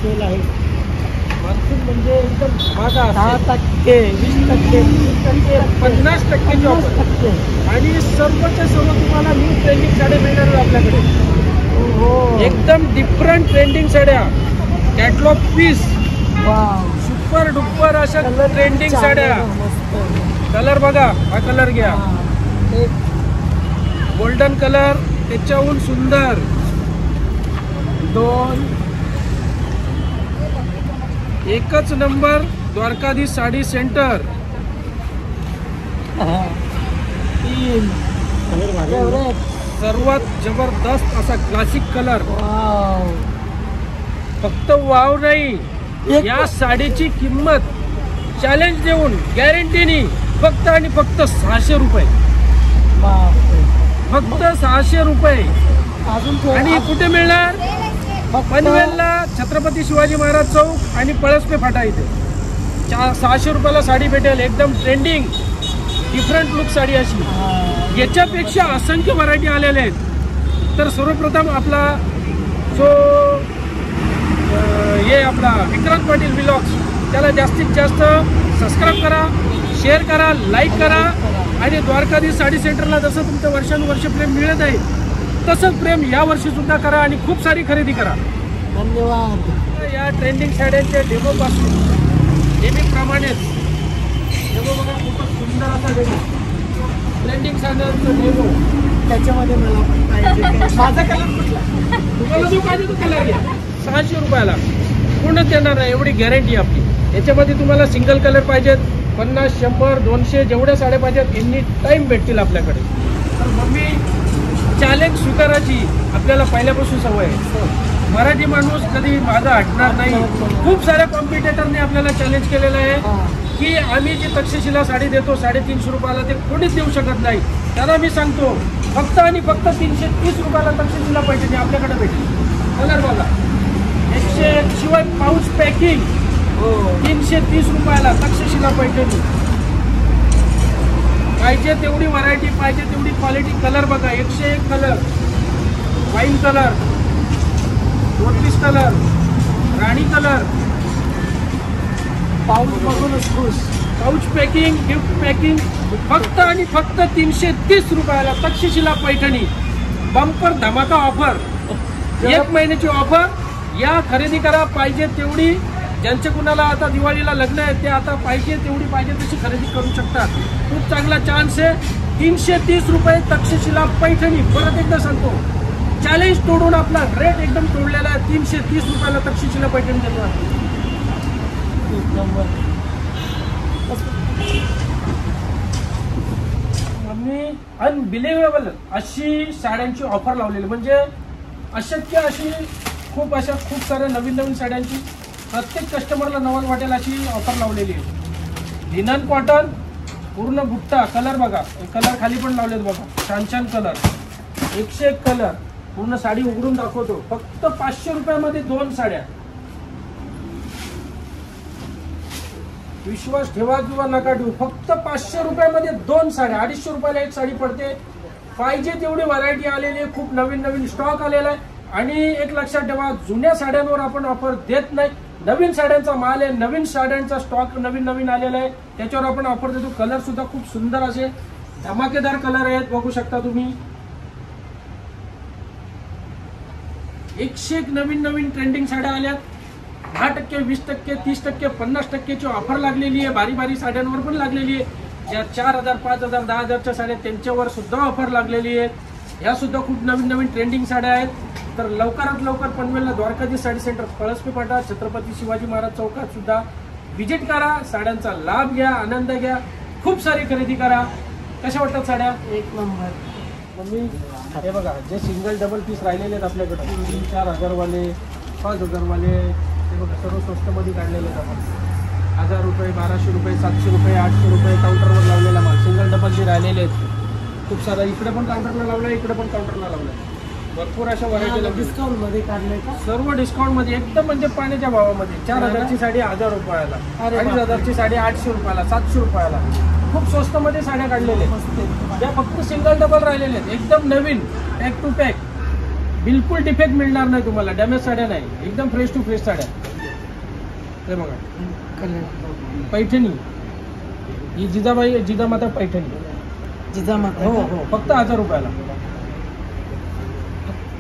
Sale आहे. Monsoon म्हणजे एकदम धमाका 10%, 20%, 30%, 50% ऑफर 50%. आणि सर्वच्या सर्व तुम्हाला न्यू ट्रेंडिंग साड्या मिळणार आहेत आपल्याकडे. हो एकदम डिफरंट ट्रेंडिंग साड्या, catalogue piece, wow. Super duper अशा कलर ट्रेंडिंग छान साड्या. आहे, मस्त. कलर बघा, हा कलर घ्या, हा. गोल्डन कलर, त्याच्याहून सुंदर. 2 एकच number Dwarkadhish sari centre. 3 favourite. सर्वात जबरदस्त असा क्लासिक कलर. वाव. फक्त वाव नाही, या साडीची किंमत चॅलेंज देऊन गॅरंटीनी फक्त आणि फक्त 600 रुपये. बापरे. फक्त 600 रुपये. अजून आणि कुठे मिळणार? पनवेलला छत्रपती शिवाजी महाराज चौक आणि पळसपे फाटा इथे 600 रुपयाला साडी भेटेल. एकदम ट्रेंडिंग डिफरंट लुक साडी अशी. याच्यापेक्षा असंख्य व्हरायटी आलेल्या आहेत. तर सर्वप्रथम आपला जो हे आपला विक्रांत पाटील व्लॉग्स, त्याला जास्तीत जास्त सबस्क्राईब करा, शेअर करा, लाईक करा. आणि द्वारकाधीश साडी सेंटरला जसं तुमचं वर्षानुवर्ष प्रेम मिळत आहे तसंच प्रेम या वर्षी सुद्धा करा आणि खूप सारी खरेदी करा. धन्यवाद. या ट्रेंडिंग साड्यांच्या डेमो पासून नेहमीप्रमाणेच डेमो बघा, खूपच सुंदर असा डेमो, ट्रेंडिंग साड्यांचा डेमो. त्याच्यामध्ये मला पण पाहिजे. माझा कलर कुठला? तुम्हाला जो पाहिजे तो कलर घ्या. 600 रुपयाला पूर्ण देणार आहे एवढी गॅरंटी आपली. याच्यामध्ये तुम्हाला सिंगल कलर पाहिजेत, 50, 100, 200 जेवढ्या साड्या पाहिजेत एनी टाईम भेटतील आपल्याकडे. तर मम्मी, चॅलेंज स्वीकारायची आपल्याला पहिल्यापासून सवय आहे. मराठी माणूस कधी माझा हटणार नाही. खूप साऱ्या कॉम्पिटिटरने आपल्याला चॅलेंज केलेलं आहे की आम्ही जी तक्षशिला साडी देतो 350 रुपयाला, ते कोणीच देऊ शकत नाही. त्यांना मी सांगतो फक्त आणि फक्त 330 रुपयाला तक्षशिला पैठणी आपल्याकडे भेटेल. कलर बघा, 101 शिवाय पाऊच पॅकिंग 330 रुपयाला तक्षशिला पैठणी. पाहिजे तेवढी व्हरायटी, पाहिजे तेवढी क्वालिटी. कलर बघा, 101 colour, wine colour, lotus colour, rani colour. पाऊस बघूनच खुश. पाऊच पॅकिंग, गिफ्ट पॅकिंग, फक्त आणि फक्त 330 रुपयाला तक्षशिला पैठणी. बंपर धमाका ऑफर, 1 महिन्याची ऑफर. या खरेदी करा, पाहिजे तेवढी. ज्यांचे कुणाला आता दिवाळीला लग्न आहे ते आता पाहिजे तेवढी पाहिजे तशी खरेदी करू शकतात. खूप चांगला चान्स आहे. 330 रुपये तक्षशिला पैठणी. परत एकदा सांगतो, चॅलेंज तोडून आपला रेट एकदम तोडलेला आहे. 330 रुपयाला तक्षशिला पैठणी देतो. आम्ही अनबिलिव्हेबल अशी साड्यांची ऑफर लावलेली, म्हणजे अशक्य अशी खूप साऱ्या नवीन साड्यांची प्रत्येक कस्टमरला नवल वाटेल अशी ऑफर लावलेली आहे. लिनन कॉटन, पूर्ण बुट्टा. कलर बघा, कलर खाली पण लावलेत बघा, छान छान कलर, 101 कलर. पूर्ण साडी उघडून दाखवतो. फक्त 500 रुपयामध्ये 2 साड्या. विश्वास ठेवा किंवा नका ठेवू, फक्त 500 रुपयामध्ये 2 साड्या. 250 रुपयाला एक साडी पडते. पाहिजे तेवढी व्हरायटी आलेली आहे. खूप नवीन स्टॉक आलेला आहे. आणि एक लक्षात ठेवा, जुन्या साड्यांवर आपण ऑफर देत नाही. नवीन साड्यांचा माल आहे, नवीन साड्यांचा स्टॉक नवीन आलेला आहे, त्याच्यावर आपण ऑफर देतो. कलर सुद्धा खूप सुंदर असे धमाकेदार कलर आहेत, बघू शकता तुम्ही. 101 नवीन ट्रेंडिंग साड्या आल्यात. 10%, 20%, 30%, 50%ची ऑफर लागलेली आहे. बारी साड्यांवर पण लागलेली आहे. ज्या 4000, 5000, 10000च्या साड्या त्यांच्यावर सुद्धा ऑफर लागलेली आहे. ह्या सुद्धा खूप नवीन ट्रेंडिंग साड्या आहेत. तर लवकरात लवकर पनवेलला द्वारकाधीश साडी सेंटर, पळसपे फाटा, छत्रपती शिवाजी महाराज चौकात सुद्धा व्हिजिट करा. साड्यांचा लाभ घ्या, आनंद घ्या, खूप सारी खरेदी करा. कशा वाटतात साड्या? 1 नंबर. मम्मी, हे बघा, जे सिंगल डबल पीस राहिलेले आहेत आपल्याकडे, 3-4 वाले, 5,000 वाले, हे बघा सर्व स्वस्तमध्ये काढलेले आहेत आपण. 1000 रुपये, 1200 रुपये, 700 रुपये, 800 रुपये काउंटरवर लावलेला माल. सिंगल डबल जे राहिलेले आहेत खूप सारा. इकडे पण काउंटरला लावलाय, इकडे पण काउंटरला लावलाय. भरपूर अशा व्हरायटी डिस्काउंट मध्ये काढले का? सर्व डिस्काउंट मध्ये, एकदम म्हणजे पाण्याच्या भावामध्ये. 4000ची साडी 1000 रुपयाला, 2500ची साडी 800 रुपयाला, 700 रुपयाला. खूप स्वस्त मध्ये साड्या काढलेल्या आहेत. त्या फक्त सिंगल डबल राहिलेले आहेत, एकदम नवीन, पॅक टू पॅक. बिलकुल डिफेक्ट मिळणार नाही तुम्हाला, डॅमेज साड्या नाही, एकदम फ्रेश टू फ्रेश साड्या. हे बघा पैठणी, ही जिजामाता पैठणी. जिजामाता हो हो, फक्त 1000 रुपयाला.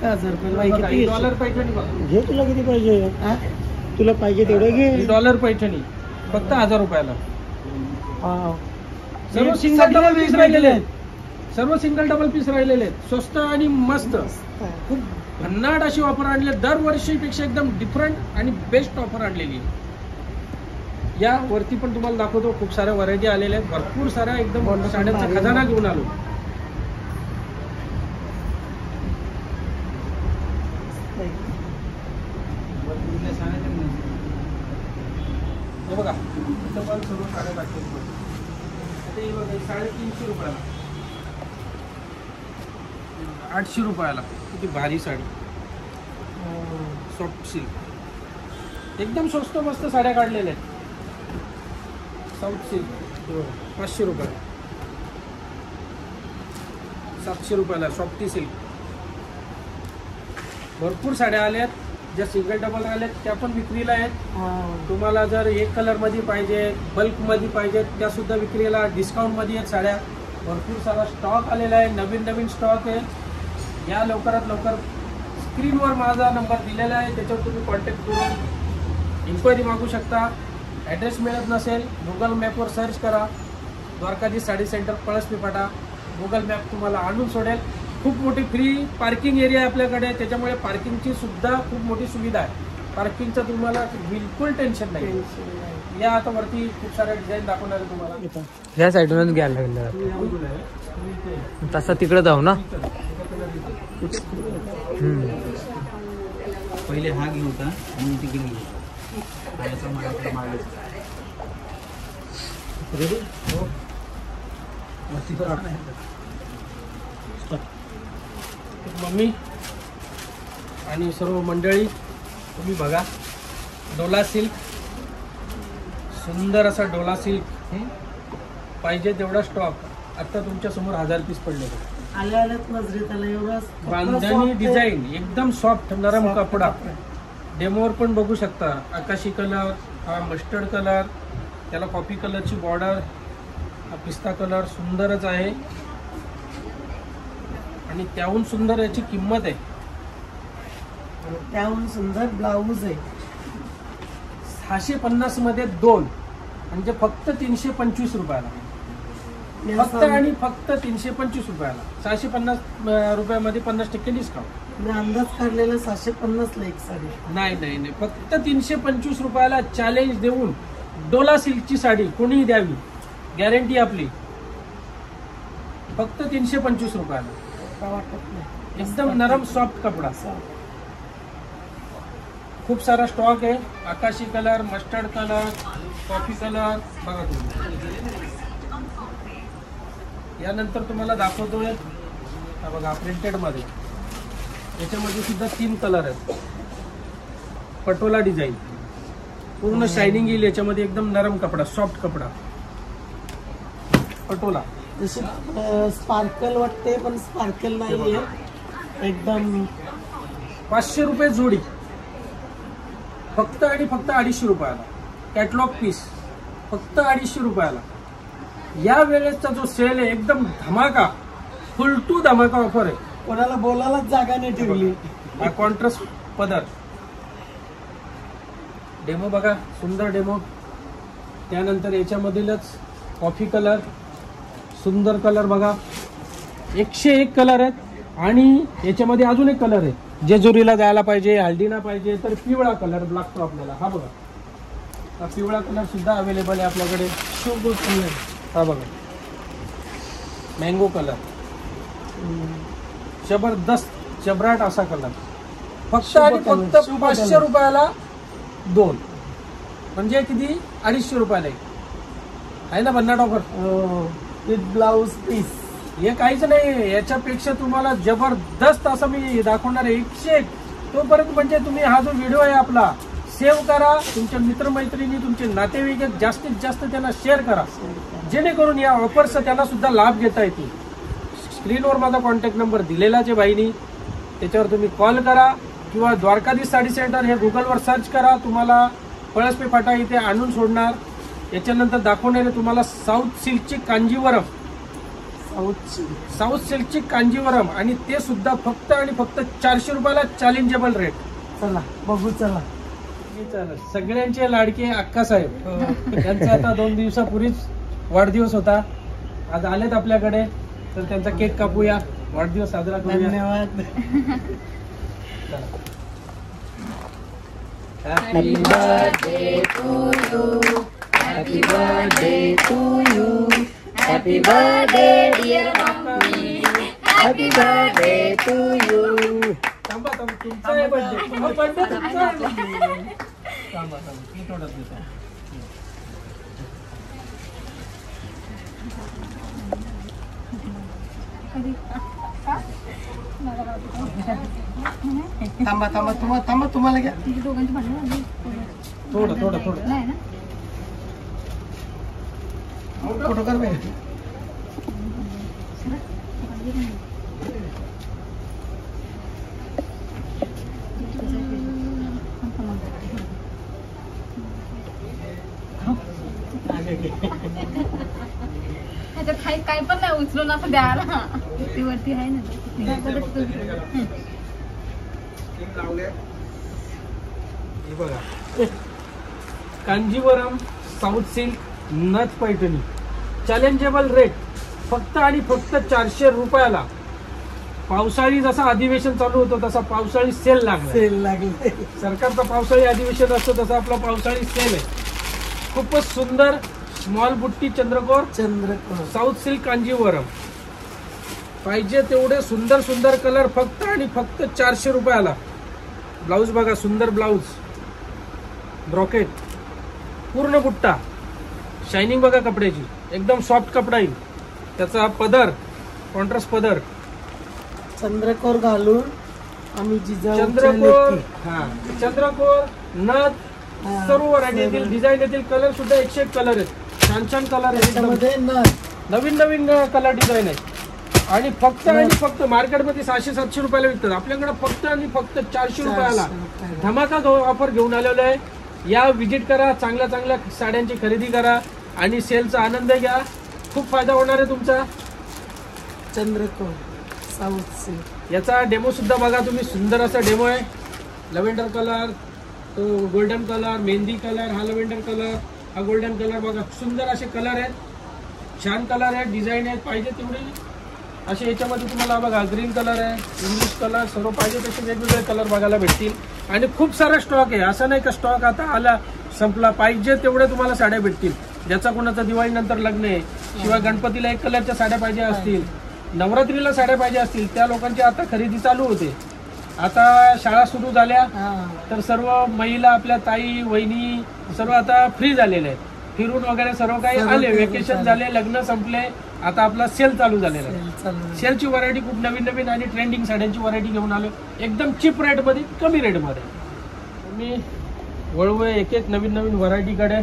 1000 रुपये ही डॉलर पैठणी बघा. घे, तुला किती पाहिजे? तुला पाहिजे तेवढे घे. ही डॉलर पैठणी फक्त 1000 रुपयाला. वाव. सर्व सिंगल डबल पीस राहिलेले आहेत, सर्व सिंगल डबल पीस राहिलेले आहेत. स्वस्त आणि मस्त, खूप भन्नाट अशी ऑफर आणली, दरवर्षीपेक्षा एकदम डिफरंट आणि बेस्ट ऑफर आणलेली आहे. या वरती पण तुम्हाला दाखवतो, खूप साऱ्या व्हरायटी आलेल्या आहेत, भरपूर साऱ्या एकदम साड्यांचा खजाना घेऊन आलो. हे बघा, इथं पण सर्व साड्या दाखवतो. आता हे बघा, 350 रुपयाला, 800 रुपयाला. किती भारी साडी, सॉफ्ट सिल्क, एकदम स्वस्त मस्त साड्या काढलेल्या आहेत. साऊथ सिल्क 500 रुपयाला, 700 रुपयाला सॉफ्टी सिल्क. भरपूर साड्या आल्यात, ज्या सिंगल डबल आल्यात त्या पण विक्रीला आहेत. तुम्हाला जर एक कलर मध्ये पाहिजे, बल्क मध्ये पाहिजे, त्या सुद्धा विक्रीला डिस्काउंट मध्ये आहेत साड्या. भरपूर सारा स्टॉक आलेला आहे, नवीन नवीन स्टॉक आहे. या लवकरात लवकर स्क्रीनवर माझा नंबर दिलेला आहे, त्याच्यावर तुम्ही कॉन्टॅक्ट करून इन्क्वायरी मागू शकता. ॲड्रेस मिळत नसेल, गुगल मॅपवर सर्च करा, Dwarkadhish sari centre Palaspiphata. Google map तुम्हाला आणून सोडेल. खूप मोठी फ्री पार्किंग एरिया आहे आपल्याकडे, त्याच्यामुळे पार्किंगची सुद्धा खूप मोठी सुविधा आहे. पार्किंगचं तुम्हाला बिलकुल टेन्शन नाही. या आता वरती खूप साऱ्या डिझाईन दाखवणार आहे तुम्हाला. ह्या साईडूनच घ्यायला लागलं, तसं तिकडे जाऊ ना. पहिले हा घेऊ होता आणि तिकडे घेऊ. मम्मी आणि सर्व मंडळी, तुम्ही बघा, डोला सिल्क, सुंदर असा डोला सिल्क. पाहिजे तेवढा स्टॉक आता तुमच्या समोर 1000 पीस पडले. आल्यात नजरेत आलं एवढं बांधणी डिझाईन, एकदम सॉफ्ट नरम कपडा. डेमोवर पण बघू शकता. आकाशी कलर, हा मस्टर्ड कलर, त्याला कॉफी कलरची बॉर्डर, हा पिस्ता कलर सुंदरच आहे. आणि त्याहून सुंदर याची किंमत आहे. त्याहून सुंदर ब्लाऊज आहे. 650 मध्ये 2, म्हणजे फक्त 325 रुपयाला. फक्त आणि फक्त 325 रुपयाला, 650 रुपयामध्ये 50% डिस्काउंट. मी अंदाज काढलेला 750 ला एक साडी. नाही नाही नाही, फक्त 325 रुपयाला चॅलेंज देऊन डोला सिल्कची साडी कोणीही द्यावी, गॅरंटी आपली. फक्त 325 रुपयाला. वाटत नाही, एकदम नरम सॉफ्ट कपडा. खूप सारा स्टॉक आहे. आकाशी colour, mustard colour, coffee colour बघा तुम्ही. यानंतर तुम्हाला दाखवतोय, हा बघा प्रिंटेड मध्ये. याच्यामध्ये सुद्धा 3 कलर आहेत. पटोला डिझाईन, पूर्ण शायनिंग येईल याच्यामध्ये, एकदम नरम कपडा, सॉफ्ट कपडा. पटोला जशी स्पार्कल वाटते पण स्पार्कल नाहीये, एकदम. 500 रुपये जोडी, फक्त आणि फक्त 250 रुपयाला. कॅटलॉग पीस फक्त 250 रुपयाला. या वेळेसचा जो सेल आहे एकदम धमाका, फुल टू धमाका ऑफर आहे. कोणाला बोलायलाच जागा नाही ठेवली. हा कॉन्ट्रास्ट पदर. डेमो बघा, सुंदर डेमो. त्यानंतर याच्यामधीलच कॉफी कलर, सुंदर कलर बघा. 101 कलर आहेत. आणि याच्यामध्ये अजून एक कलर आहे, जेजुरीला जायला पाहिजे, हल्दीला पाहिजे तर पिवळा कलर लागतो आपल्याला. हा बघा, हा पिवळा कलर सुद्धा अवेलेबल आहे आपल्याकडे. शुभ कलर, हा बघा, मँगो कलर, जबरदस्त जबराट असा कलर. फक्त आणि फक्त 500 रुपयाला 2, म्हणजे किती, 250 रुपयाला आहे ना भन्नाट ऑफर. With blouse piece. हे काहीच नाही, याच्यापेक्षा तुम्हाला जबरदस्त असं मी दाखवणार आहे. 101. तोपर्यंत म्हणजे तुम्ही हा जो व्हिडिओ आहे आपला सेव्ह करा, तुमच्या मित्रमैत्रिणी, तुमचे नातेवाईक जास्तीत जास्त त्यांना शेअर करा, जेणेकरून या ऑफरचा त्यांना सुद्धा लाभ घेता येतील. स्क्रीनवर माझा कॉन्टॅक्ट नंबर दिलेलाच आहे भाईनी. त्याच्यावर तुम्ही कॉल करा किंवा द्वारकाधीश साडी सेंटर हे गुगलवर सर्च करा. तुम्हाला पळसपे फाटा इथे आणून सोडणार. याच्यानंतर दाखवणार आहे तुम्हाला साऊथ सिल्कची कांजीवरम, साऊथ सिल्कची कांजीवरम, आणि ते सुद्धा फक्त आणि फक्त 400 रुपयाला चॅलेंजेबल रेट. चला बघू चला. सगळ्यांचे लाडके अक्का साहेब, त्यांचा आता 2 दिवसापूर्वीच वाढदिवस होता. आज आलेत आपल्याकडे, तर त्यांचा केक कापूया, वाढदिवस साजरा करूया. धन्यवाद. Happy birthday to you, happy birthday to you, happy birthday dear mummy, happy birthday to you. थांबा थांबा, तुमचा आहे बर्थडे. बर्थडे तुमचा आहे. थांबा थांबा, मी थोडं देतो. थांबा थांबा थांबा, तुम्हाला घ्या. थोडं थोडं थोडं फोटो कर बाई. काय पण नाही उचलून असं द्यायला. ती वरती आहे ना. कांजीवरम साऊथ सिल्क नथ पैठणी, चॅलेंजेबल रेट फक्त आणि फक्त 400 रुपयाला. पावसाळी जसा अधिवेशन चालू होतो तसा पावसाळी सेल लागला. सेल लागले. सरकारचा पावसाळी अधिवेशन असतो तसा आपला पावसाळी सेल आहे. खूपच सुंदर स्मॉल बुट्टी चंद्रकोर साऊथ सिल्क कांजीवरम. पाहिजे तेवढे सुंदर सुंदर कलर फक्त आणि फक्त 400 रुपयाला. ब्लाऊज बघा, सुंदर ब्लाऊज, ब्रॉकेट, पूर्ण बुट्टा, शायनिंग बघा कपड्याची, एकदम सॉफ्ट कपडा येईल. त्याचा पदर कॉन्ट्रास्ट पदर, चंद्रकोर घालून आम्ही चंद्रकोर, हा चंद्रकोर नथ, सर्व व्हरायटी येतील, डिझाईन येतील, कलर सुद्धा 101 कलर आहेत. छान छान कलर आहेत, नवीन नवीन कलर डिझाईन आहेत. आणि फक्त आणि फक्त मार्केटमध्ये 600-700 रुपयाला विकतात, आपल्याकडे फक्त आणि फक्त 400 रुपयाला धमाका ऑफर घेऊन आलेलो आहे. या विजिट करा, चांगल्या चांगल्या साड्यांची खरेदी करा आणि सेलचा आनंद घ्या. खूप फायदा होणार आहे तुमचा. चंद्रकोर साऊथ सिल्क याचा डेमो सुद्धा बघा तुम्ही. सुंदर असा डेमो आहे. लव्हेंडर कलर, तो गोल्डन कलर, मेहंदी कलर, हा लव्हेंडर कलर, हा गोल्डन कलर बघा. सुंदर असे कलर आहेत, छान कलर आहेत, डिझाईन आहेत. पाहिजे तेवढे असे याच्यामध्ये तुम्हाला बघा ग्रीन कलर आहे, इंग्लिश कलर, सर्व पाहिजे तसे वेगवेगळे कलर बघायला भेटतील. आणि खूप सारा स्टॉक आहे, असं नाही का स्टॉक आता आला संपला. पाहिजे तेवढे तुम्हाला साड्या भेटतील. ज्याचा कोणाचा दिवाळीनंतर लग्न आहे, शिवाय गणपतीला 1 कलरच्या साड्या पाहिजे असतील, नवरात्रीला साड्या पाहिजे असतील, त्या लोकांची आता खरेदी चालू होते. आता शाळा सुरू झाल्या तर सर्व महिला, आपल्या ताई वहिनी सर्व आता फ्री झालेले आहेत. फिरून वगैरे सर्व काही आले, वेकेशन झाले, लग्न संपले, आता आपला सेल चालू झालेला आहे. सेलची व्हरायटी खूप नवीन नवीन आणि ट्रेंडिंग साड्यांची व्हरायटी घेऊन आलो, एकदम चीप रेटमध्ये, कमी रेटमध्ये. मी वळवूया एक एक नवीन नवीन व्हरायटीकडे.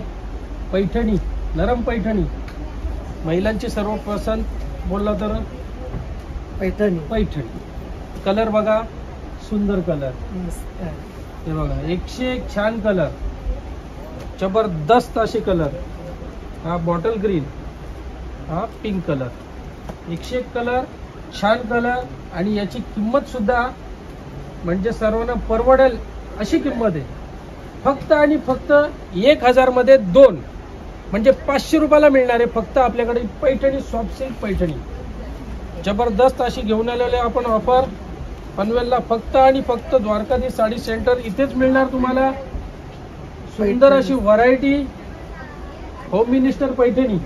पैठणी, नरम पैठणी, महिलांची सर्व पसंत बोलला तर पैठणी. पैठणी कलर बघा, सुंदर कलर, हे बघा 101 छान कलर, जबरदस्त असे कलर. हा बॉटल ग्रीन, हा पिंक कलर, 101 कलर, छान कलर. आणि याची किंमत सुद्धा म्हणजे सर्वांना परवडेल अशी किंमत आहे. फक्त आणि फक्त 1000 मध्ये 2, म्हणजे 500 रुपयाला मिळणार आहे फक्त आपल्याकडे पैठणी, सॉफ्ट सिल्क पैठणी. जबरदस्त अशी घेऊन आलेले आपण ऑफर पनवेलला. फक्त आणि फक्त द्वारकाधीश साडी सेंटर इथेच मिळणार तुम्हाला. सुंदर अशी व्हरायटी, होम मिनिस्टर पैठणी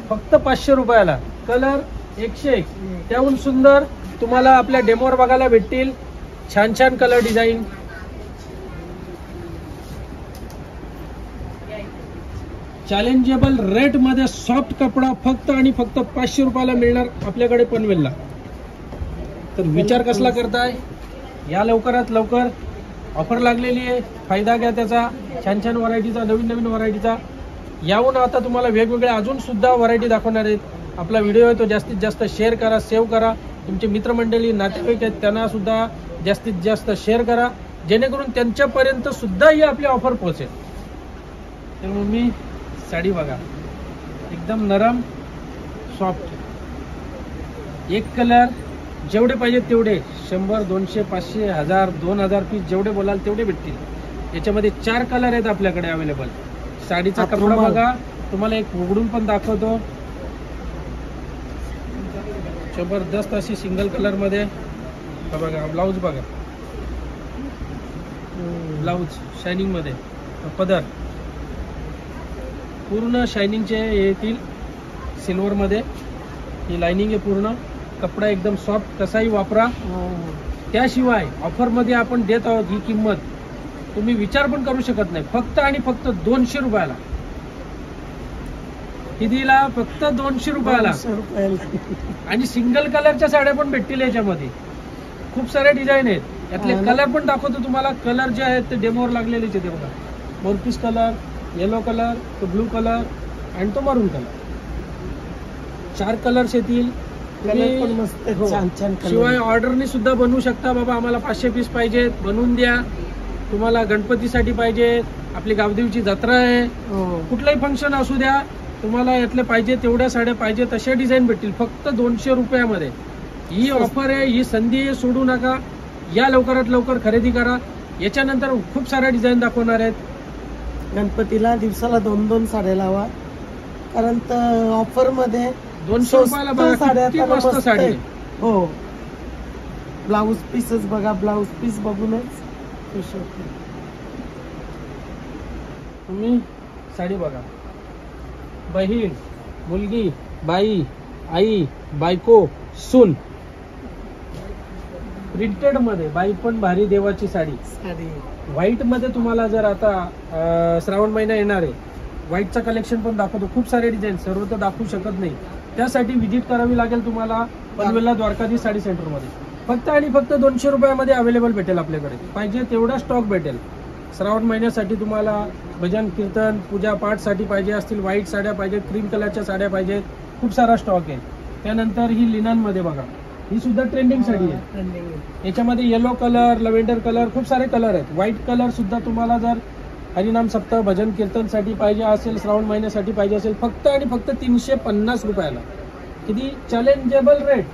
फक्त 500 रुपयाला. कलर 101, त्याहून सुंदर तुम्हाला आपल्या डेमोवर बघायला भेटतील. छान छान कलर डिझाईन. चॅलेंजेबल रेट मध्ये सॉफ्ट कपडा फक्त आणि फक्त 500 रुपयाला मिळणार आपल्याकडे पनवेलला. तर विचार कसला करताय, या लवकरात लवकर ऑफर लागलेली आहे, फायदा घ्या त्याचा. छान छान व्हरायटीचा, नवीन नवीन व्हरायटीचा. याहून आता तुम्हाला वेगवेगळ्या अजून सुद्धा व्हरायटी दाखवणार आहेत. आपला व्हिडिओ आहे तो जास्तीत जास्त शेअर करा, सेव्ह करा. तुमचे मित्रमंडळी, नातेवाईक आहेत त्यांना सुद्धा जास्तीत जास्त शेअर करा, जेणेकरून त्यांच्यापर्यंत सुद्धा ही आपली ऑफर पोहोचेल. त्यामुळे मी साडी बघा, एकदम नरम सॉफ्ट, एक कलर जेवढे पाहिजे तेवढे 100, 200, 500, 1000, 2000 पीस जेवढे बोलाल तेवढे भेटतील. याच्यामध्ये 4 कलर आहेत आपल्याकडे अवेलेबल. साडीचा कपडा बघा, तुम्हाला एक उघडून पण दाखवतो. जबरदस्त अशी सिंगल कलर मध्ये. हा बघा ब्लाऊज बघा, ब्लाऊज शायनिंग मध्ये, पदर पूर्ण शायनिंगचे येतील सिल्वर मध्ये. ही लाइनिंग आहे पूर्ण. कपडा एकदम सॉफ्ट, कसाही वापरा. त्याशिवाय ऑफर मध्ये आपण देत आहोत ही किंमत तुम्ही विचार पण करू शकत नाही. फक्त आणि फक्त 200 रुपयाला. कितीला? फक्त 200 रुपयाला. आणि सिंगल कलरच्या साड्या पण भेटतील याच्यामध्ये. खूप सारे डिझाईन आहेत. यातले कलर पण दाखवतो तुम्हाला. कलर जे आहेत ते डेमोवर लागलेलेच आहेत. बघा, मोरपीस कलर, येलो कलर, तो ब्लू कलर आणि तो मरून कलर. 4 कलर्स येतील. शिवाय ऑर्डरनी सुद्धा बनवू शकता. बाबा आम्हाला 500 पीस पाहिजेत, बनवून द्या. तुम्हाला गणपतीसाठी पाहिजे, आपली गावदेवीची जत्रा आहे, कुठलंही फंक्शन असू द्या, तुम्हाला यातले पाहिजे तेवढ्या साड्या पाहिजे तशा डिझाईन भेटतील फक्त 200 रुपयामध्ये. ही ऑफर आहे, ही संधी आहे, सोडू नका. या लवकरात लवकर खरेदी करा. याच्यानंतर खूप साऱ्या डिझाईन दाखवणार आहेत. गणपतीला दिवसाला 2-2 साड्या लावा, कारण ऑफर मध्ये 200 रुपयाला बघा किती मस्त साडी आहे. हो, ब्लाऊज पीसच बघा, ब्लाऊज पीस बघूनच तुम्ही साडी बघा. बहीण, मुलगी, बाई, आई, बायको, सून, प्रिंटेड मध्ये. बाई पण भारी देवाची साडी. व्हाईट मध्ये तुम्हाला जर आता श्रावण महिना येणार आहे, व्हाईटचं कलेक्शन पण दाखवतो. खूप सारे डिझाईन, सर्व तर दाखवू शकत नाही. त्यासाठी व्हिजिट करावी लागेल तुम्हाला पनवेलला द्वारकाधीश साडी सेंटरमध्ये. फक्त आणि फक्त 200 रुपयामध्ये अवेलेबल भेटेल आपल्याकडे. पाहिजे तेवढा स्टॉक भेटेल. श्रावण महिन्यासाठी तुम्हाला भजन कीर्तन पूजा पाठसाठी पाहिजे असतील, व्हाईट साड्या पाहिजेत, क्रीम कलरच्या साड्या पाहिजेत, खूप सारा स्टॉक आहे. त्यानंतर ही लिननमध्ये बघा, ही सुद्धा ट्रेंडिंग साडी आहे. याच्यामध्ये येलो कलर, लव्हेंडर कलर, खूप सारे कलर आहेत. व्हाईट कलर सुद्धा तुम्हाला जर हरिनाम सप्ताह भजन कीर्तनसाठी पाहिजे असेल, श्रावण महिन्यासाठी पाहिजे असेल, फक्त आणि फक्त 350 रुपयाला. किती चॅलेंजेबल रेट.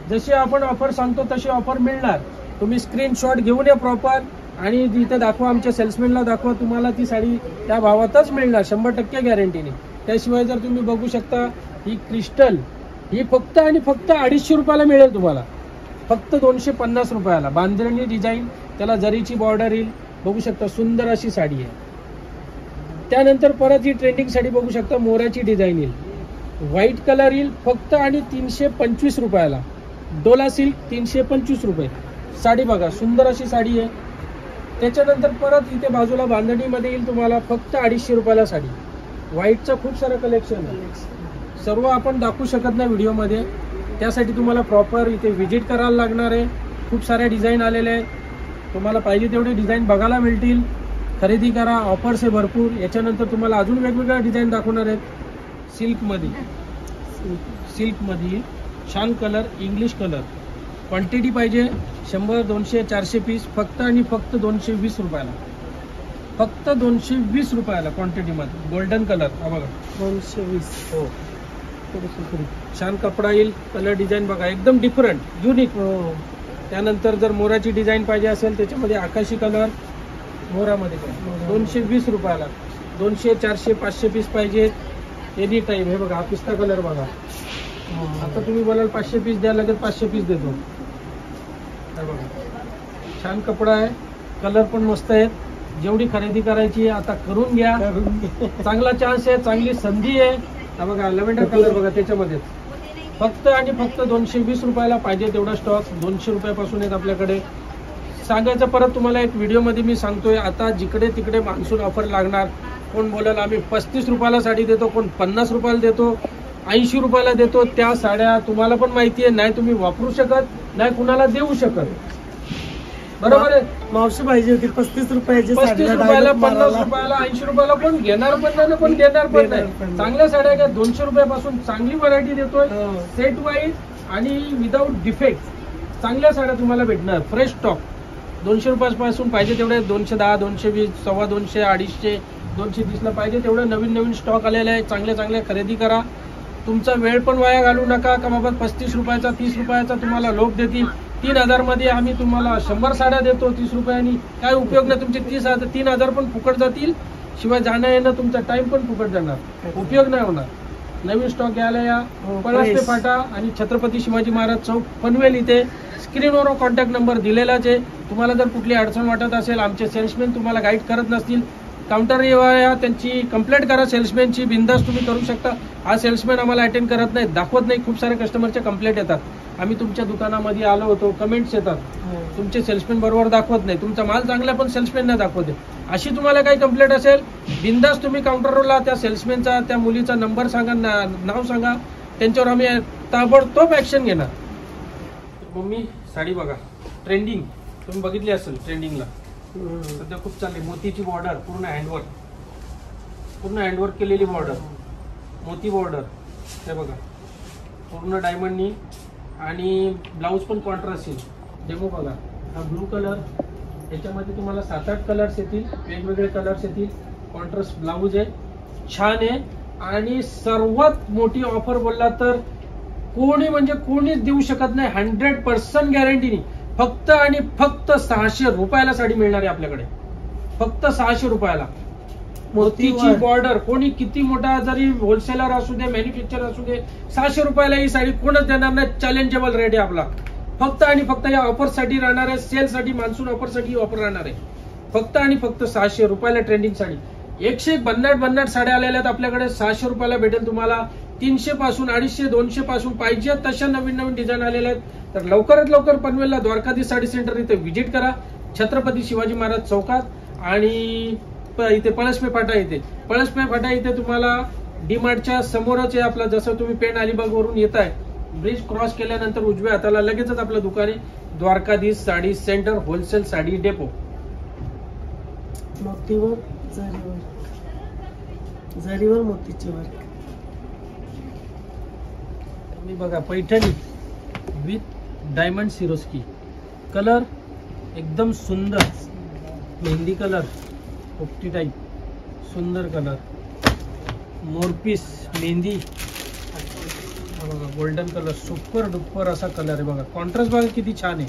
जशी आपण ऑफर सांगतो तशी ऑफर मिळणार. तुम्ही स्क्रीनशॉट घेऊन या प्रॉपर आणि तिथे दाखवा, आमच्या सेल्समॅनला दाखवा, तुम्हाला ती साडी त्या भावातच मिळणार 100% गॅरंटीने. त्याशिवाय जर तुम्ही बघू शकता ही क्रिस्टल, ही फक्त आणि फक्त 250 रुपयाला मिळेल तुम्हाला. फक्त 250 रुपयाला. बांधणी डिझाईन, त्याला जरीची बॉर्डर येईल. बघू शकता सुंदर अशी साडी आहे. त्यानंतर परत ही ट्रेंडिंग साडी बघू शकता, मोराची डिझाईन येईल, व्हाईट कलर येईल फक्त आणि 325 रुपयाला. डोला सिल्क 325 रुपये. साडी बघा, सुंदर अशी साडी आहे. त्याच्यानंतर परत इथे बाजूला बांधणीमध्ये येईल तुम्हाला फक्त 250 रुपयाला साडी. व्हाईटचं खूप सारं कलेक्शन आहे. सर्व आपण दाखवू शकत नाही व्हिडिओमध्ये. त्यासाठी तुम्हाला प्रॉपर इथे व्हिजिट करायला लागणार आहे. खूप साऱ्या डिझाईन आलेले आहेत. तुम्हाला पाहिजे तेवढे डिझाईन बघायला मिळतील. खरेदी करा, ऑफर्स आहे भरपूर. याच्यानंतर तुम्हाला अजून वेगवेगळ्या डिझाईन दाखवणार आहेत. सिल्कमध्ये छान कलर, इंग्लिश कलर. क्वांटिटी पाहिजे 100, 200, 400 पीस. फक्त आणि फक्त 220 रुपयाला. फक्त 220 रुपयाला क्वांटिटीमध्ये. गोल्डन कलर हा बघा, 220. हो, छान कपडा येईल. कलर डिझाईन बघा, एकदम डिफरंट, युनिक. त्यानंतर जर मोराची डिझाईन पाहिजे असेल त्याच्यामध्ये आकाशी कलर मोरामध्ये 220 रुपयाला. 200, 400, 500 पीस पाहिजे एनी टाइम. हे बघा, हा पिस्ता कलर बघा. आता तुम्ही बोलाल 500 पीस द्या, लगेच 500 पीस देतो. हे बघा, छान कपडा आहे, कलर पण मस्त आहेत. जेवढी खरेदी करायची आता करून घ्या. चांगला चान्स आहे, चांगली संधी आहे. हा बघा, लव्हेंडर कलर बघा त्याच्यामध्ये. फक्त आणि फक्त 220 रुपयाला. पाहिजे तेवढा स्टॉक 200 रुपयापासून आहेत आपल्याकडे. सांगायचं परत तुम्हाला एक व्हिडिओमध्ये मी सांगतोय, आता जिकडे तिकडे मान्सून ऑफर लागणार. कोण बोलाल आम्ही 35 रुपयाला साडी देतो, कोण 50 रुपयाला देतो, 80 रुपयाला देतो. त्या साड्या तुम्हाला पण माहिती आहे, नाही तुम्ही वापरू शकत, नाही कुणाला देऊ शकत. बरोबर आहे. मावशी पाहिजे होती 35 रुपयाची. 35 रुपयाला, 50 रुपयाला, 80 रुपयाला कोण घेणार पण नाही, कोण देणार पण नाही. चांगल्या साड्या घ्या. 200 रुपयापासून चांगली व्हरायटी देतोय. सेट वाईज आणि विदाऊट डिफेक्ट चांगल्या साड्या तुम्हाला भेटणार. Fresh stock. 200 रुपयापासून पाहिजे तेवढे 210, 220, 225, 250, 230ला पाहिजे तेवढं नवीन स्टॉक आलेला आहे. चांगले खरेदी करा. तुमचा वेळ पण वाया घालू नका का बाबा 35 रुपयाचा 30 रुपयाचा तुम्हाला लोक देतील. 3000 मध्ये आम्ही तुम्हाला 100 साड्या देतो 30 रुपयांनी. काय उपयोग नाही. तुमचे 3,000 पण फुकट जातील. शिवाय जाणं येणं तुमचा टाइम पण फुकट जाणार. उपयोग नाही होणार. नवीन स्टॉक घ्यायला या. पळसपे फाटा आणि छत्रपती शिवाजी महाराज चौक पनवेल इथे. स्क्रीनवर कॉन्टॅक्ट नंबर दिलेलाच आहे. तुम्हाला जर कुठली अडचण वाटत असेल, आमचे सेल्समॅन तुम्हाला गाईड करत नसतील, काउंटर या त्यांची कंप्लेंट करा. सेल्समॅनची बिंदास तुम्ही करू शकता. हा सेल्समॅन आम्हाला अटेंड करत नाही, दाखवत नाही. खूप सारे कस्टमरच्या कंप्लेंट येतात. आम्ही तुमच्या दुकानामध्ये आलो होतो, कमेंट्स येतात, तुमचे सेल्समॅन बरोबर दाखवत नाही, तुमचा माल चांगला पण सेल्समॅन नाही दाखवते. अशी तुम्हाला काही कंप्लेंट असेल, बिंदास तुम्ही काउंटरला त्या सेल्समॅनचा, त्या मुलीचा नंबर सांगा, नाव सांगा, त्यांच्यावर आम्ही ताबडतोब ऍक्शन घेणार. मम्मी साडी बघा, ट्रेंडिंग तुम्ही बघितली असेल. ट्रेंडिंगला सध्या खूप चालली. मोतीची बॉर्डर, पूर्ण हँडवर्क केलेली बॉर्डर, मोती बॉर्डर. हे बघा पूर्ण डायमंडनी आणि ब्लाऊज पण कॉन्ट्रास्ट येईल. डेमो बघा, हा ब्लू कलर, याच्यामध्ये तुम्हाला 7-8 कलर्स येतील, वेगवेगळे कलर्स येतील. कॉन्ट्रास्ट ब्लाऊज आहे, छान आहे. आणि सर्वात मोठी ऑफर बोलला तर कोणीच देऊ शकत नाही. 100% गॅरंटीनी फक्त आणि फक्त 600 रुपयाला साडी मिळणार आहे आपल्याकडे. फक्त 600 रुपयाला. मोतीची बॉर्डर. कोणी किती मोठा जरी होलसेलर असू दे, मॅन्युफॅक्चर असू दे, 600 रुपयाला ही साडी कोणच देणार नाही. चॅलेंजेबल रेट आहे आपला. फक्त आणि फक्त या ऑफर साठी राहणार आहे. सेल साठी, मान्सून ऑफर साठी ऑफर राहणार आहे. फक्त आणि फक्त 600 रुपयाला ट्रेंडिंग साडी. 101 भन्नाट साड्या आलेल्या आहेत आपल्याकडे. 600 रुपयाला भेटेल तुम्हाला. 300 पासून, 250, 200 पासून पाहिजे तशा नवीन डिझाईन आलेल्या आहेत. तर लवकरात लवकर पनवेलला द्वारकाधीश साडी सेंटर इथे व्हिजिट करा. छत्रपती शिवाजी महाराज चौकात आणि इथे पळसपे फाटा इथे तुम्हाला डीमार्टच्या समोरच आहे आपला. जसं तुम्ही पेण अलिबाग वरून येताय, ब्रिज क्रॉस केल्यानंतर उजव्या हाताला लगेचच आपलं दुकान आहे. Dwarkadhish sari centre, wholesale sari depot. मोतीवर जरीवर मोतीची वर्क. मी बघा Paithani with diamond Swarovski. Colour एकदम सुंदर, मेहंदी कलर, पोपटी टाईप, सुंदर कलर. मोरपीस मेहंदी, बघा गोल्डन कलर, सुपर डुपर असा कलर आहे. बघा कॉन्ट्रास्ट बघा किती छान आहे.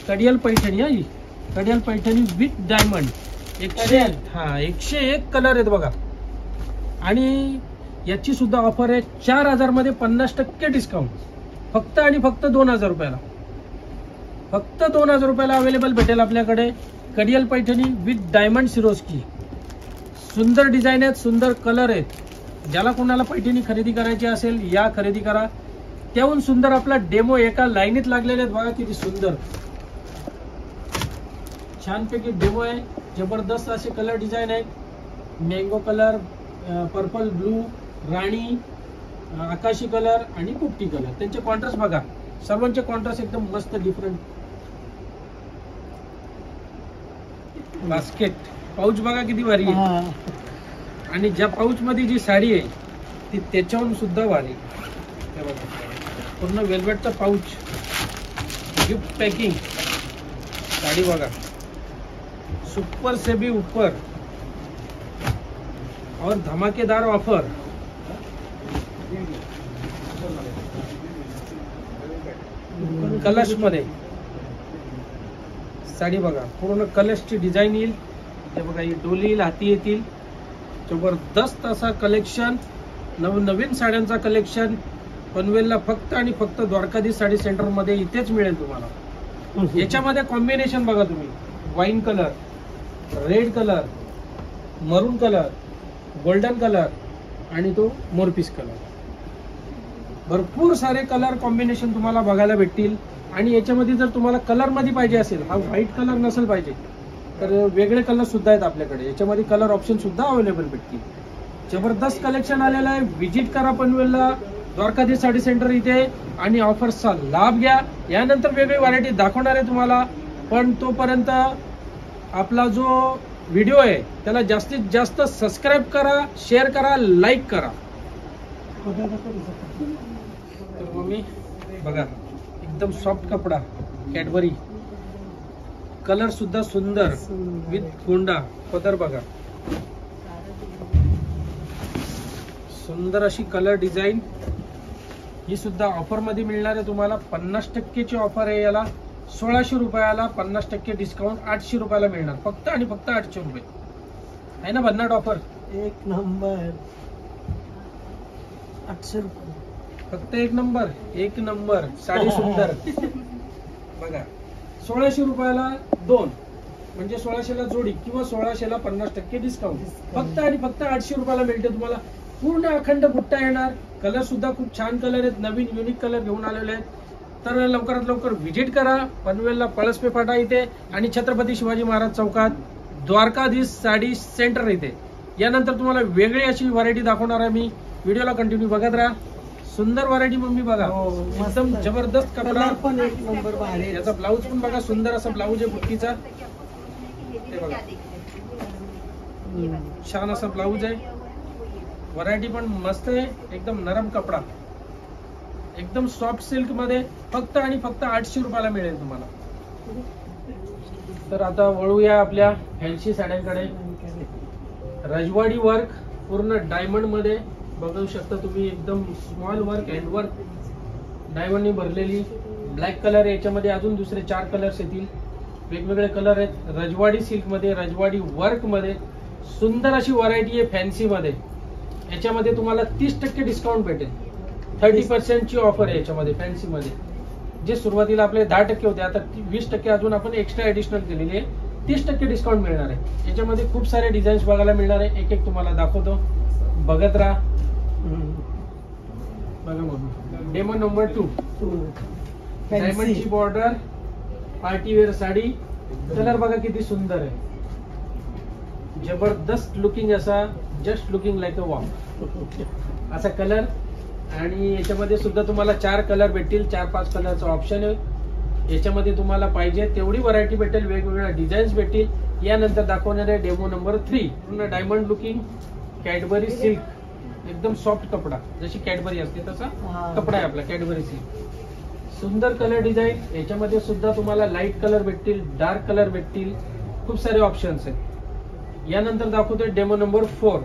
कडियाल पैठणी ही Kadiyal Paithani with diamond. 101 colour आहेत बघा. आणि याची सुद्धा ऑफर आहे. 4000 मध्ये 50% डिस्काउंट. फक्त आणि फक्त 2000 रुपयाला. फक्त 2000 रुपयाला अवेलेबल भेटेल आपल्याकडे Kadiyal Paithani with diamond Swarovski. सुंदर डिझाईन आहेत, सुंदर कलर आहेत. ज्याला कोणाला पैठणी खरेदी करायची असेल या खरेदी करा. त्याहून सुंदर आपला डेमो एका लाईनीत लागलेले आहेत. बघा किती सुंदर छानपैकी डेमो आहे. जबरदस्त असे कलर डिझाईन आहेत. मँगो कलर, पर्पल ब्लू, राणी, आकाशी कलर आणि पोपटी कलर. त्यांचे कॉन्ट्रास्ट बघा, सर्वांचे कॉन्ट्रास्ट एकदम मस्त डिफरंट. बास्केट पाऊच बघा किती भारी आहे. आणि ज्या पाऊच मध्ये जी साडी आहे ती त्याच्याहून सुद्धा भारी. हे बघा पूर्ण वेलवेटचा पाऊच, गिफ्ट पॅकिंग. साडी बघा सुपर से भी ऊपर और धमाकेदार ऑफर. कलश मध्ये साडी बघा, पूर्ण कलशची डिझाईन येईल. हे बघा ही डोली येईल, हाती येतील. जबरदस्त असा कलेक्शन, नवीन साड्यांचा कलेक्शन पनवेलला फक्त आणि फक्त द्वारकाधीश साडी सेंटर मध्ये इथेच मिळेल तुम्हाला. याच्यामध्ये कॉम्बिनेशन बघा तुम्ही, वाईन कलर, रेड कलर, मरून कलर, गोल्डन कलर आणि तो मोरपीस कलर. भरपूर सारे कलर कॉम्बिनेशन तुम्हाला बघायला भेटतील. आणि याच्यामध्ये जर तुम्हाला कलर मध्ये पाहिजे असेल, हा व्हाईट कलर नसेल पाहिजे तर वेगळे कलर सुद्धा आहेत आपल्याकडे. याच्यामध्ये कलर ऑप्शन सुद्धा अवेलेबल भेटतील. जबरदस्त कलेक्शन आलेलं आहे. व्हिजिट करा पनवेलला द्वारकाधीश साडी सेंटर इथे आणि ऑफर्सचा लाभ घ्या. यानंतर वेगळी व्हरायटी दाखवणार आहे तुम्हाला. पण तोपर्यंत आपला जो व्हिडिओ आहे त्याला जास्तीत जास्त सबस्क्राईब करा, शेअर करा, लाईक करा. तर मम्मी बघा एकदम सॉफ्ट कपडा, कॅडबरी कलर सुद्धा सुंदर विथ गोंडा पदर बघा, सुंदर अशी कलर डिझाईन. ही सुद्धा ऑफर मध्ये मिळणार आहे तुम्हाला. 50% ऑफर आहे याला. 1600 रुपयाला 50% डिस्काउंट 800 रुपयाला मिळणार. फक्त आणि फक्त 800 रुपये आहे ना भन्नाट ऑफर. एक नंबर. 800 रुपये फक्त एक नंबर साडी सुंदर बघा. 1600 रुपयाला 2 म्हणजे 1600ला जोडी किंवा 1600ला 50% डिस्काउंट. फक्त आणि फक्त 800 रुपयाला मिळते तुम्हाला. पूर्ण अखंड बुट्टा येणार. कलर सुद्धा खूप छान कलर आहेत. नवीन युनिक कलर घेऊन आलेले आहेत. तर लवकरात लवकर व्हिजिट करा पनवेलला पळसपे फाटा इथे आणि छत्रपती शिवाजी महाराज चौकात द्वारकाधीश साडी सेंटर इथे. यानंतर तुम्हाला वेगळी अशी व्हरायटी दाखवणार आहे मी. व्हिडिओला कंटिन्यू बघत राहा. सुंदर व्हरायटी मम्मी बघा. एकदम जबरदस्त कपडा पण एक नंबर भारी. याचा ब्लाऊज पण बघा. सुंदर असा ब्लाऊज आहे बुट्टीचा. ते बघा छान असा ब्लाऊज आहे. व्हरायटी पण मस्त आहे. एकदम नरम कपडा, एकदम सॉफ्ट सिल्क मध्ये फक्त आणि फक्त 800 रुपयाला मिळेल तुम्हाला. तर आता वळूया आपल्या फॅन्सी साड्यांकडे. रजवाडी वर्क पूर्ण डायमंड मध्ये बघू शकता तुम्ही. एकदम स्मॉल वर्क, हँड वर्क, डायमंडनी भरलेली. ब्लॅक कलर याच्यामध्ये अजून दुसरे 4 कलर्स येतील. वेगवेगळे कलर आहेत. रजवाडी सिल्क मध्ये, रजवाडी वर्क मध्ये सुंदर अशी व्हरायटी आहे फॅन्सी मध्ये. याच्यामध्ये तुम्हाला 30% डिस्काउंट भेटेल. 30% ची ऑफर आहे याच्यामध्ये फॅन्सी मध्ये. जे सुरुवातीला आपले 10% होते आता 20% अजून आपण एक्स्ट्रा ऍडिशनल केलेली आहे. 30% डिस्काउंट मिळणार आहे. याच्यामध्ये खूप सारे डिझाईन्स बघायला मिळणार आहे. एक एक तुम्हाला दाखवतो, बघत राहा. बघा मग डेमो नंबर 2 डायमंडची बॉर्डर, पार्टीवेअर साडी. कलर बघा किती सुंदर आहे. जबरदस्त लुकिंग असा, just looking like a wow असा कलर. आणि याच्यामध्ये सुद्धा तुम्हाला 4 कलर भेटतील. 4-5 कलरचा ऑप्शन आहे. याच्यामध्ये तुम्हाला पाहिजे तेवढी व्हरायटी भेटेल. वेगवेगळ्या डिझाईन्स भेटतील. यानंतर दाखवणार आहे डेमो नंबर 3. पूर्ण डायमंड लुकिंग कॅडबरी सिल्क. एकदम सॉफ्ट कपडा, जशी कॅडबरी असते तसा कपडा आहे आपला कॅडबरी सिल्क. सुंदर कलर डिझाईन. याच्यामध्ये सुद्धा तुम्हाला लाईट कलर भेटतील, डार्क कलर भेटतील. खूप सारे ऑप्शन्स आहेत. यानंतर दाखवतोय डेमो नंबर 4.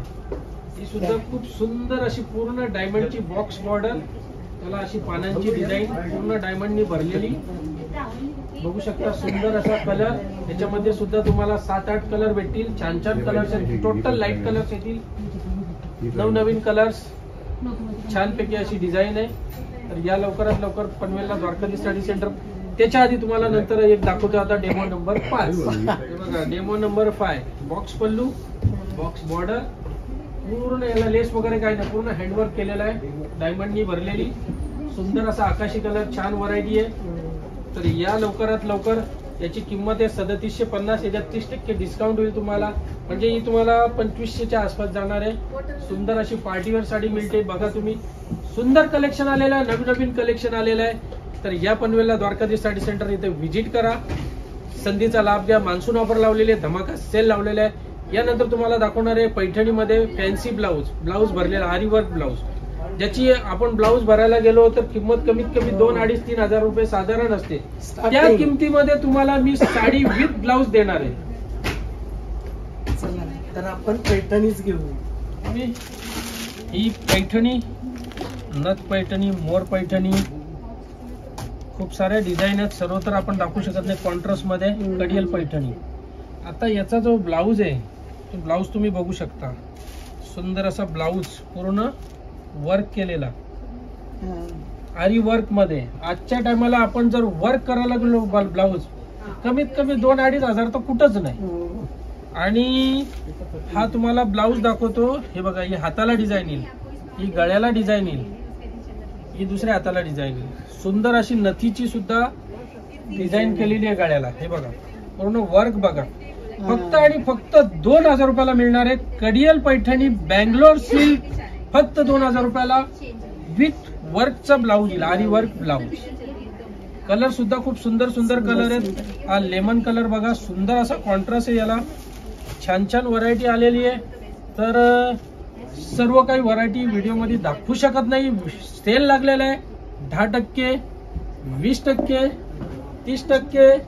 ही सुद्धा खूप सुंदर अशी पूर्ण डायमंडची बॉक्स बॉर्डर. त्याला अशी पानांची डिझाईन पूर्ण डायमंडनी भरलेली बघू शकता. सुंदर असा कलर. याच्यामध्ये सुद्धा तुम्हाला 7-8 कलर भेटतील. छान छान कलर्स आहेत. टोटल लाईट कलर्स येतील. नवनवीन कलर्स. छानपैकी अशी डिझाईन आहे. तर या लवकरात लवकर पनवेलला द्वारकाधीश साडी सेंटर. त्याच्या आधी तुम्हाला नंतर एक दाखवतो आता डेमो नंबर 5. बघा डेमो नंबर 5. बॉक्स पल्लू, बॉक्स बॉर्डर. पूर्ण याला लेस वगैरे काय नाही. पूर्ण हँडवर्क केलेला आहे. डायमंडनी भरलेली सुंदर असा आकाशी कलर. छान व्हरायटी आहे. तर या लवकरात लवकर. याची किंमत आहे 3750. याच्यात 30% डिस्काउंट होईल तुम्हाला. म्हणजे ही तुम्हाला 2500च्या आसपास जाणार आहे. सुंदर अशी पार्टीवेअर साडी मिळते. बघा तुम्ही सुंदर कलेक्शन आलेलं आहे. नवीन कलेक्शन आलेलं आहे. तर या पनवेलला द्वारकाधीश साडी सेंटर इथे व्हिजिट करा. संधीचा लाभ घ्या. मान्सून ऑफर लावलेले, धमाका सेल लावलेले आहे. यानंतर तुम्हाला दाखवणार आहे पैठणीमध्ये फॅन्सी ब्लाऊज भरलेला आरी वर्क ब्लाऊज. ज्याची आपण ब्लाऊज भरायला गेलो तर किंमत कमीत कमी 2-2.5-3 हजार रुपये साधारण असते. त्या किमतीमध्ये तुम्हाला मी साडी विथ ब्लाऊज देणार आहे. चला तर आपण पैठणीच घेऊ. ही पैठणी, नथ पैठणी, मोर पैठणी. खूप सारे डिझाईन आहेत. सर्व तर आपण दाखवू शकत नाही. कॉन्ट्रास्ट मध्ये कडियल पैठणी. आता याचा जो ब्लाऊज आहे तो ब्लाऊज तुम्ही बघू शकता. सुंदर असा ब्लाऊज पूर्ण वर्क केलेला आरी वर्क मध्ये. आजच्या टायमाला आपण जर वर्क करायला गेलो ब्लाऊज कमीत कमी 2-2.5 हजार तर कुठंच नाही. आणि हा तुम्हाला ब्लाऊज दाखवतो. हे बघा, ही हाताला डिझाईन येईल, ही गळ्याला डिझाईन येईल, ही दुसऱ्या हाताला डिझाईन येईल. सुंदर अशी नथीची सुद्धा डिझाईन केलेली आहे गळ्याला. हे बघा पूर्ण वर्क बघा. फक्त आणि फक्त 2000 रुपयाला मिळणार आहे. कडियल पैठणी बँगलोर सिल्क. फक्त 2000 रुपयाला विथ वर्कचा ब्लाऊज येईल. आरी वर्क ब्लाऊज. कलर सुद्धा खूप सुंदर सुंदर कलर आहेत. हा लेमन कलर बघा. सुंदर असा कॉन्ट्रास्ट आहे याला. छान छान व्हरायटी आलेली आहे. तर सर्व काही व्हरायटी व्हिडिओमध्ये दाखवू शकत नाही. सेल लागलेला आहे. 10%, 20%, 30%,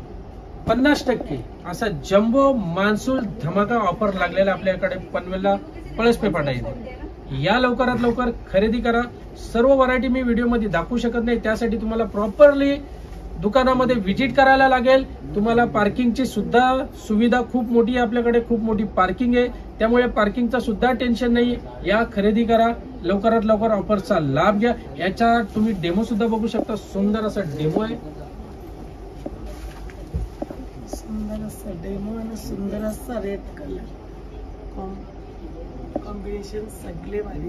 50% असा जम्बो मान्सून धमाका ऑफर लागलेला आपल्याकडे पनवेलला पळसपे फाटा येते. या लवकरात लवकर खरेदी करा. सर्व व्हरायटी मी व्हिडिओमध्ये दाखवू शकत नाही, त्यासाठी तुम्हाला प्रॉपरली दुकानामध्ये व्हिजिट करायला लागेल. तुम्हाला पार्किंगची सुद्धा सुविधा खूप मोठी आहे, आपल्याकडे खूप मोठी पार्किंग आहे, त्यामुळे पार्किंगचा सुद्धा टेन्शन नाही. या खरेदी करा, लवकरात लवकर ऑफरचा लाभ घ्या. याचा तुम्ही डेमो सुद्धा बघू शकता. सुंदर असा डेमो आहे, सुंदर असा डेमो आणि सुंदर असा रेड कलर कॉम्बिनेशन सगळे भारी.